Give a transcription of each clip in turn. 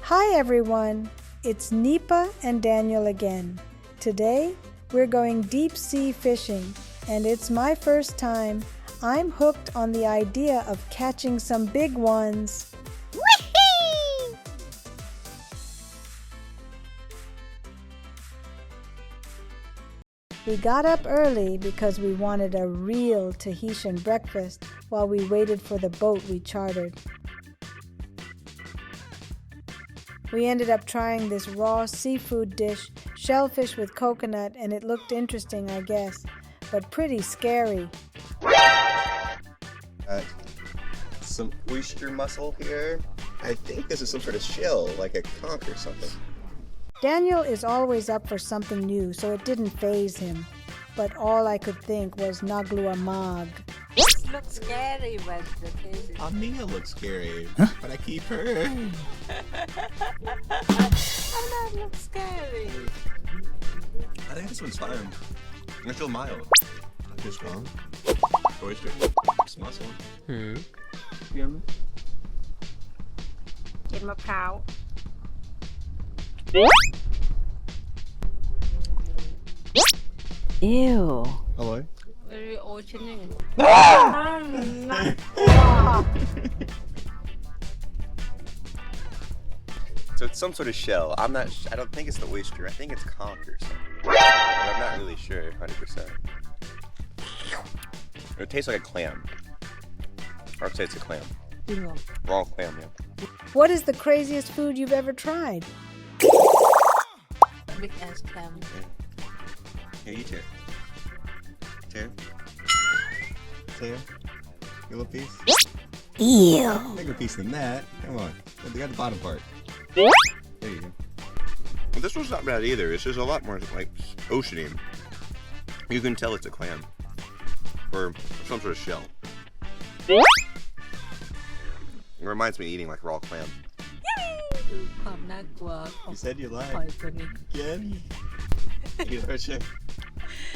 Hi everyone, it's Nipa and Daniel again. Today we're going deep sea fishing and it's my first time. I'm hooked on the idea of catching some big ones. Whee! We got up early because we wanted a real Tahitian breakfast while we waited for the boat we chartered. We ended up trying this raw seafood dish, shellfish with coconut, and it looked interesting, I guess, but pretty scary. Some oyster mussel here. I think this is some sort of shell, like a conch or something. Daniel is always up for something new, so it didn't faze him. But all I could think was Naglua Mag. It looks scary when the case is... Mia looks scary, but I keep her. Oh, that looks scary. I think this one's fine. I feel mild. Not too strong. Oyster. It's mussel. Yum. กินมะพร้าว Ew. Hello. Very oceaning. So it's some sort of shell. I don't think it's the oyster. I think it's conch or something. But I'm not really sure 100%. It tastes like a clam. I would say it's a clam. Raw clam, yeah. What is the craziest food you've ever tried? Big ass clam. Here, you too. Two. Two. You little piece? Ew. Bigger piece than that. Come on. They got the bottom part. There you go. Well, this one's not bad either. It's just a lot more like oceany. You can tell it's a clam. Or some sort of shell. It reminds me of eating like raw clam. ความน่ากลัวของ You said you หอย lied. ตัวนี้ Again? Eat ocean.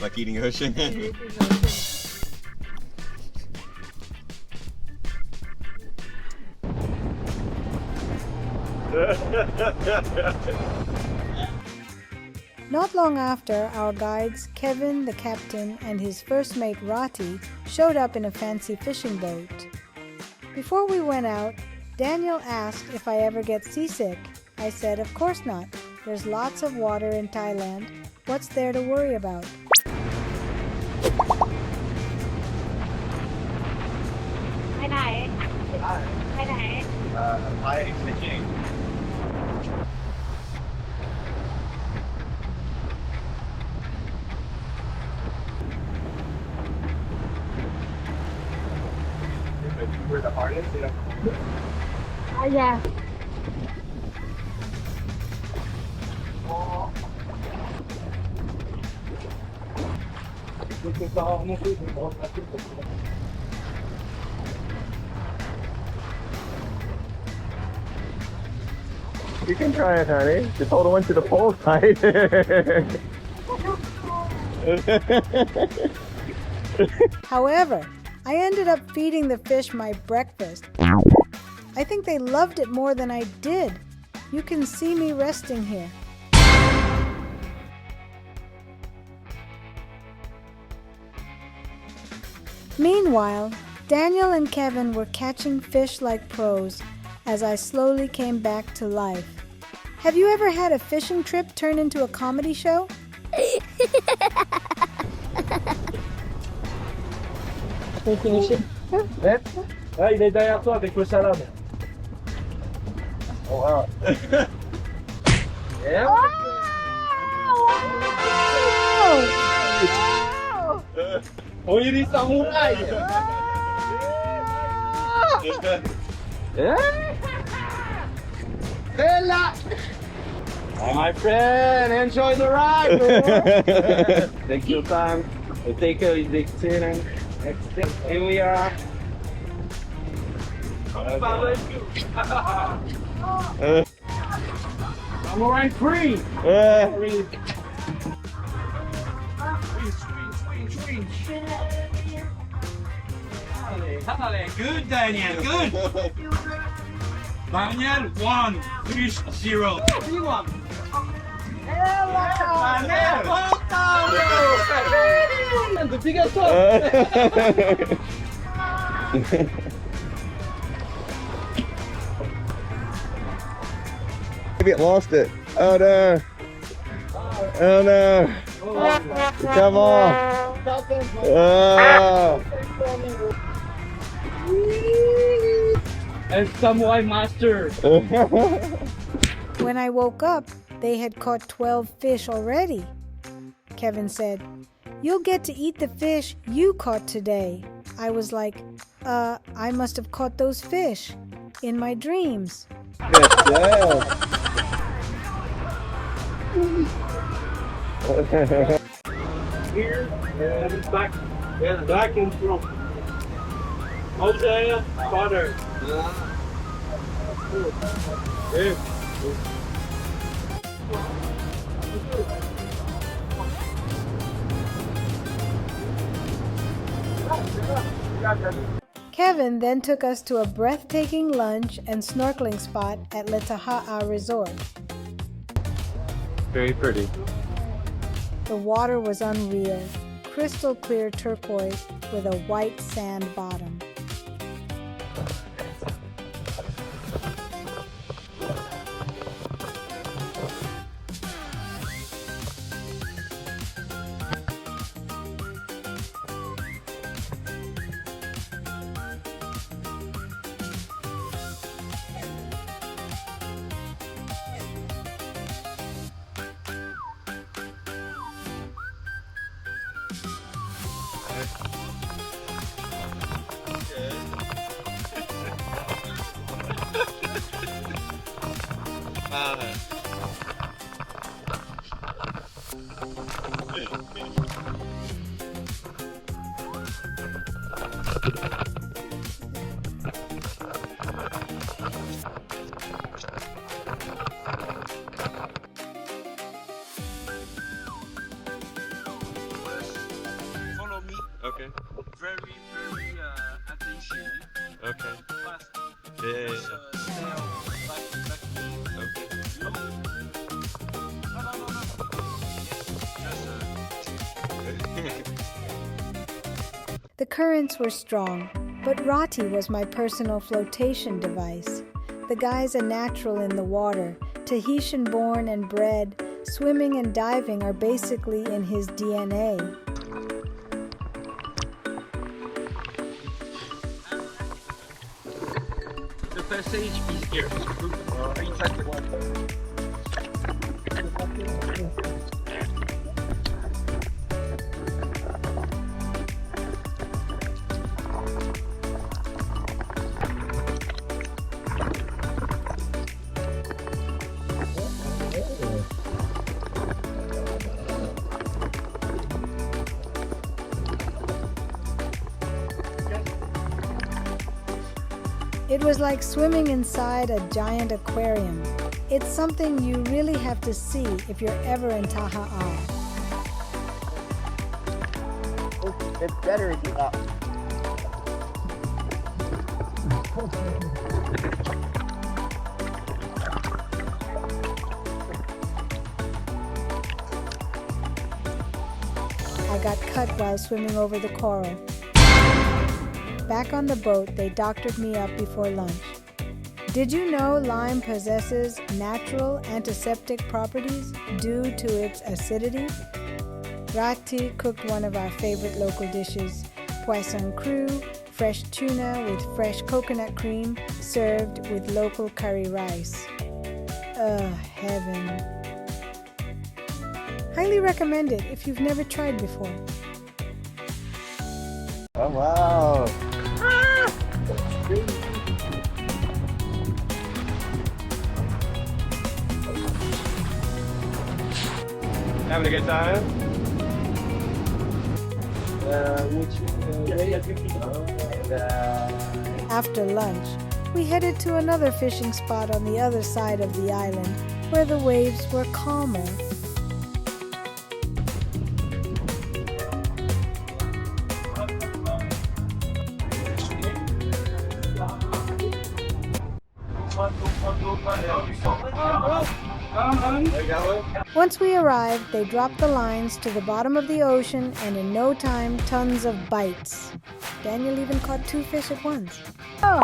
Like eating ocean. Not long after, our guides, Kevin, the captain, and his first mate, Rati, showed up in a fancy fishing boat. Before we went out, Daniel asked if I ever get seasick. I said, of course not. There's lots of water in Thailand. What's there to worry about? Hi, fishing. Where the hardest, you know? Yeah. You can try it, honey. Just hold on to the pole tight. However, I ended up feeding the fish my breakfast. I think they loved it more than I did. You can see me resting here. Meanwhile, Daniel and Kevin were catching fish like pros as I slowly came back to life. Have you ever had a fishing trip turn into a comedy show? Dai a tua che questa lame. Oh wow. Yeah. Oh, you need some more ice. Bella. Hi, my friend. Enjoy the ride, bro. Take your time. Take care of the dinner. Here we are. I'm alright free. Good, Daniel. Good. Daniel 1, fish 0. The biggest one. Maybe it lost it. Oh no. Oh no. Come on. Oh. And Samurai Master. When I woke up, they had caught 12 fish already. Kevin said, "You'll get to eat the fish you caught today." I was like, I must have caught those fish in my dreams. Good job. Here and back. Yeah, back and front. Okay, father. Here. Kevin then took us to a breathtaking lunch and snorkeling spot at Le Tahaa resort. Very pretty. The water was unreal, crystal clear turquoise with a white sand bottom. Follow me. Okay. Very attention. Okay. Fast. Yeah. Just, stay out. Back to me. Okay. No. No. Yes. Just The currents were strong, but Rati was my personal flotation device. The guy's a natural in the water, Tahitian born and bred. Swimming and diving are basically in his DNA. the passage is here. Inside the water. It was like swimming inside a giant aquarium. It's something you really have to see if you're ever in Tahaa. It's better if you're up. I got cut while swimming over the coral. Back on the boat, they doctored me up before lunch. Did you know lime possesses natural antiseptic properties due to its acidity? Rati cooked one of our favorite local dishes, poisson cru, fresh tuna with fresh coconut cream served with local curry rice. Heaven. Highly recommend it if you've never tried before. Oh wow. Having a good time? After lunch, we headed to another fishing spot on the other side of the island where the waves were calmer. Once we arrived, they dropped the lines to the bottom of the ocean, and in no time, tons of bites. Daniel even caught 2 fish at once. Oh.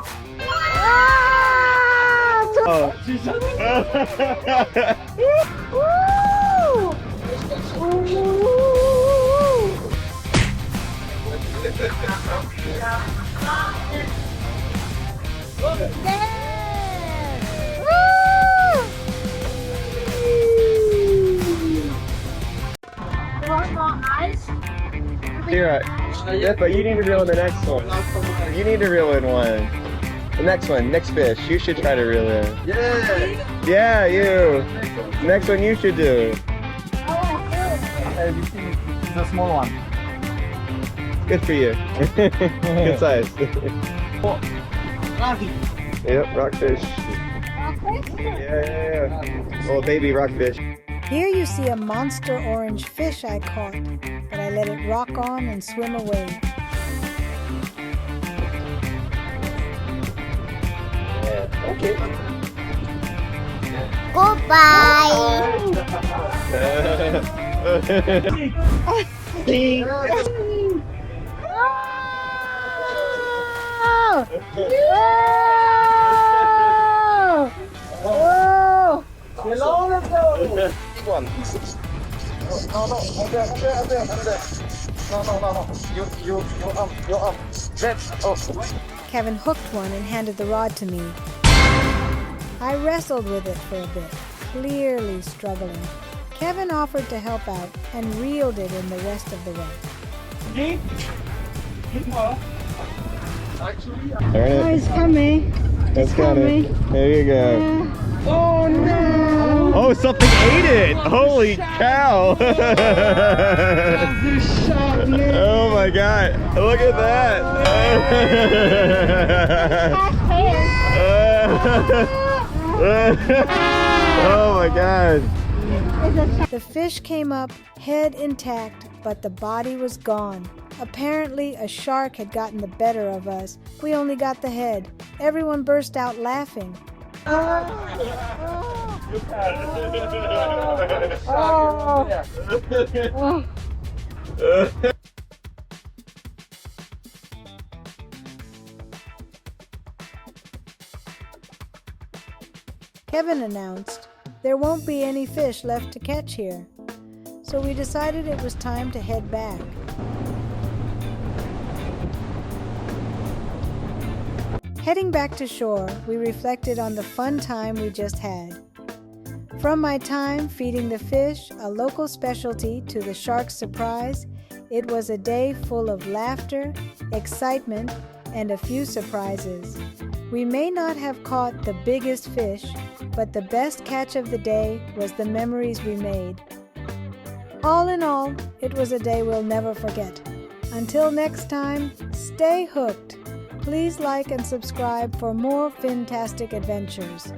Here, but you need to reel in the next one. You need to reel in one. The next one, next fish. You should try to reel in. Yeah. Yeah, you. Next one you should do. This is a small one. Good for you. Good size. Yep, rockfish. Yeah. Little baby rockfish. Here you see a monster orange fish I caught, but I let it rock on and swim away. Okay. One. Kevin hooked one and handed the rod to me. I wrestled with it for a bit, clearly struggling. Kevin offered to help out and reeled it in the rest of the way. Alright. It's coming. It's coming. There you go. Oh no! Oh, something ate it! Holy cow! Oh my god! Look at that! Oh my god! The fish came up, head intact, but the body was gone. Apparently, a shark had gotten the better of us. We only got the head. Everyone burst out laughing. Kevin announced, "There won't be any fish left to catch here." So we decided it was time to head back. Heading back to shore, we reflected on the fun time we just had. From my time feeding the fish, a local specialty, to the shark's surprise, it was a day full of laughter, excitement, and a few surprises. We may not have caught the biggest fish, but the best catch of the day was the memories we made. All in all, it was a day we'll never forget. Until next time, stay hooked. Please like and subscribe for more fin-tastic adventures.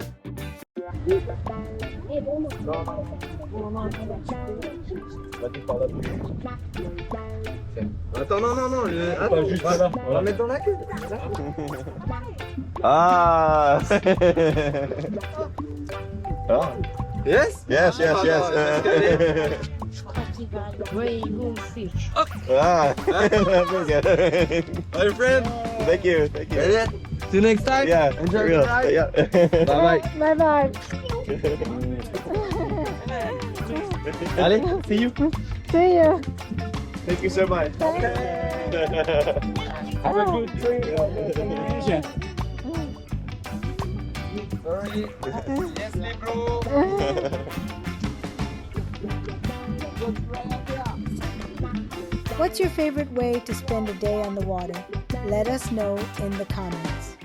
Attends, non. Attends, juste là. On va mettre dans la queue. Ah. Oh. Yes. Yes. Ah. Very good. Bye, friend. Thank you. See you next time. Yeah. Enjoy the ride. Yeah. Bye. Bye-bye. Allez, see you. See ya. Thank you so much. Have a good trip. Sorry. Yes, bro. What's your favorite way to spend a day on the water? Let us know in the comments.